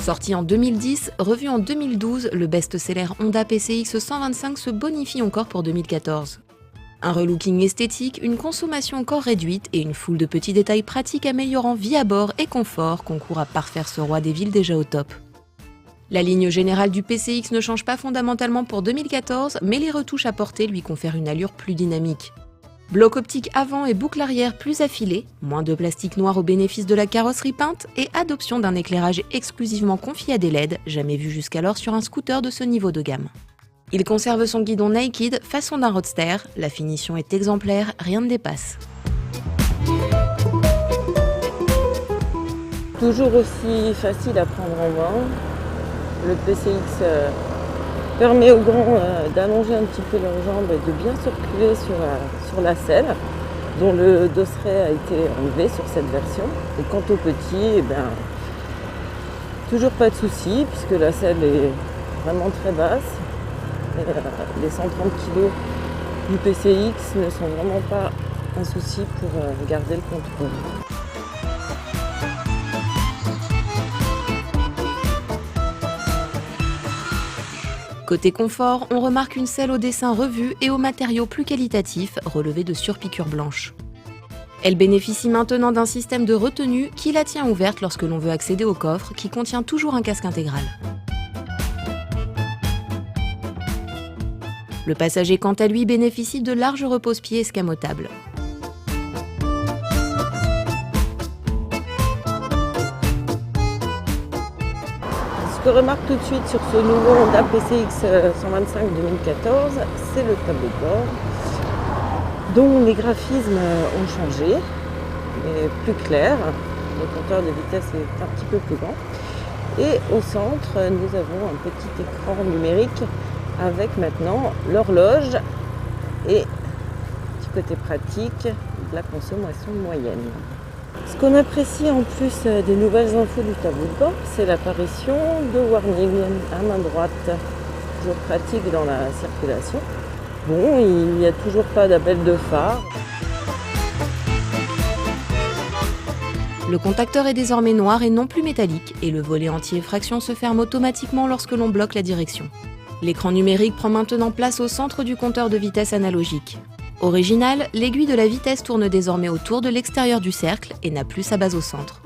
Sorti en 2010, revu en 2012, le best-seller Honda PCX 125 se bonifie encore pour 2014. Un relooking esthétique, une consommation encore réduite et une foule de petits détails pratiques améliorant vie à bord et confort concourent à parfaire ce roi des villes déjà au top. La ligne générale du PCX ne change pas fondamentalement pour 2014, mais les retouches apportées lui confèrent une allure plus dynamique. Bloc optique avant et boucle arrière plus affilée, moins de plastique noir au bénéfice de la carrosserie peinte et adoption d'un éclairage exclusivement confié à des LED, jamais vu jusqu'alors sur un scooter de ce niveau de gamme. Il conserve son guidon naked façon d'un roadster, la finition est exemplaire, rien ne dépasse. Toujours aussi facile à prendre en main. Le PCX permet aux grands d'allonger un petit peu leurs jambes et de bien circuler sur la selle, dont le dosseret a été enlevé sur cette version. Et quant aux petits, toujours pas de souci, puisque la selle est vraiment très basse. Et les 130 kg du PCX ne sont vraiment pas un souci pour garder le contrôle. Côté confort, on remarque une selle au dessin revu et aux matériaux plus qualitatifs, relevés de surpiqûres blanches. Elle bénéficie maintenant d'un système de retenue qui la tient ouverte lorsque l'on veut accéder au coffre, qui contient toujours un casque intégral. Le passager, quant à lui, bénéficie de larges repose-pieds escamotables. Ce que je remarque tout de suite sur ce nouveau Honda PCX 125 2014, c'est le tableau de bord, dont les graphismes ont changé, et plus clair. Le compteur de vitesse est un petit peu plus grand. Et au centre, nous avons un petit écran numérique avec maintenant l'horloge et, petit côté pratique, de la consommation moyenne. Ce qu'on apprécie en plus des nouvelles infos du tableau de bord, c'est l'apparition de warning à main droite, toujours pratique dans la circulation. Bon, il n'y a toujours pas d'appel de phare. Le contacteur est désormais noir et non plus métallique, et le volet anti-effraction se ferme automatiquement lorsque l'on bloque la direction. L'écran numérique prend maintenant place au centre du compteur de vitesse analogique. Original, l'aiguille de la vitesse tourne désormais autour de l'extérieur du cercle et n'a plus sa base au centre.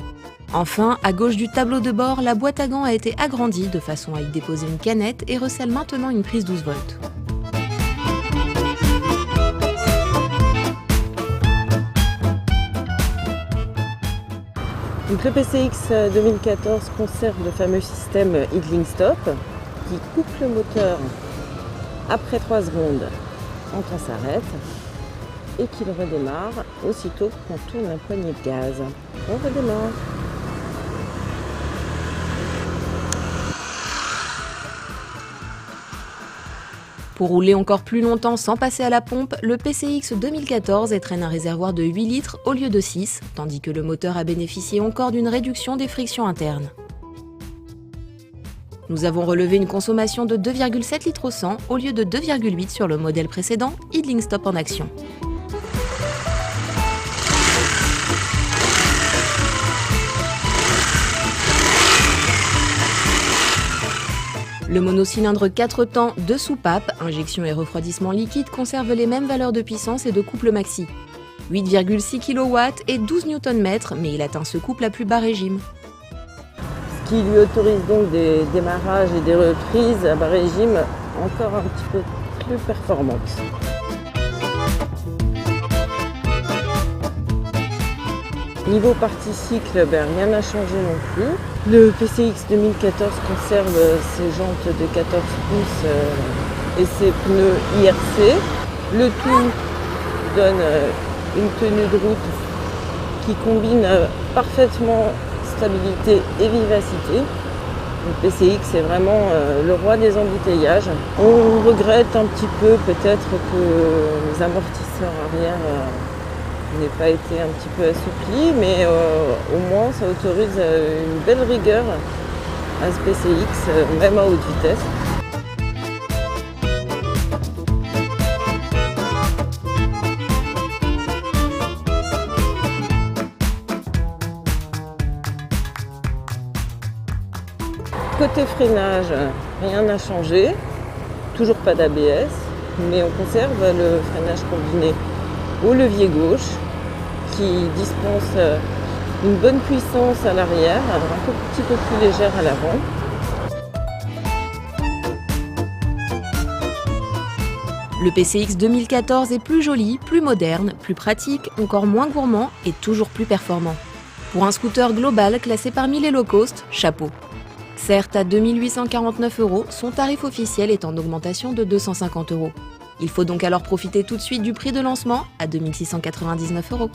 Enfin, à gauche du tableau de bord, la boîte à gants a été agrandie de façon à y déposer une canette et recèle maintenant une prise 12 volts. Donc le PCX 2014 conserve le fameux système idling stop qui coupe le moteur après 3 secondes quand on s'arrête et qu'il redémarre aussitôt qu'on tourne la poignée de gaz. On redémarre. Pour rouler encore plus longtemps sans passer à la pompe, le PCX 2014 étraîne un réservoir de 8 litres au lieu de 6, tandis que le moteur a bénéficié encore d'une réduction des frictions internes. Nous avons relevé une consommation de 2,7 litres au 100 au lieu de 2,8 sur le modèle précédent, idling stop en action. Le monocylindre 4 temps, 2 soupapes, injection et refroidissement liquide conserve les mêmes valeurs de puissance et de couple maxi. 8,6 kW et 12 Nm, mais il atteint ce couple à plus bas régime. Ce qui lui autorise donc des démarrages et des reprises à bas régime encore un petit peu plus performantes. Niveau partie cycle, rien n'a changé non plus. Le PCX 2014 conserve ses jantes de 14 pouces et ses pneus IRC. Le tout donne une tenue de route qui combine parfaitement stabilité et vivacité. Le PCX est vraiment le roi des embouteillages. On regrette un petit peu peut-être que les amortisseurs arrière n'aient pas été un petit peu assouplis, mais au moins ça autorise une belle rigueur à ce PCX, même à haute vitesse. Côté freinage, rien n'a changé, toujours pas d'ABS, mais on conserve le freinage combiné au levier gauche qui dispense une bonne puissance à l'arrière, un petit peu plus légère à l'avant. Le PCX 2014 est plus joli, plus moderne, plus pratique, encore moins gourmand et toujours plus performant. Pour un scooter global classé parmi les low-cost, chapeau. Certes, à 2 849 €, son tarif officiel est en augmentation de 250 €. Il faut donc alors profiter tout de suite du prix de lancement à 2 699 €.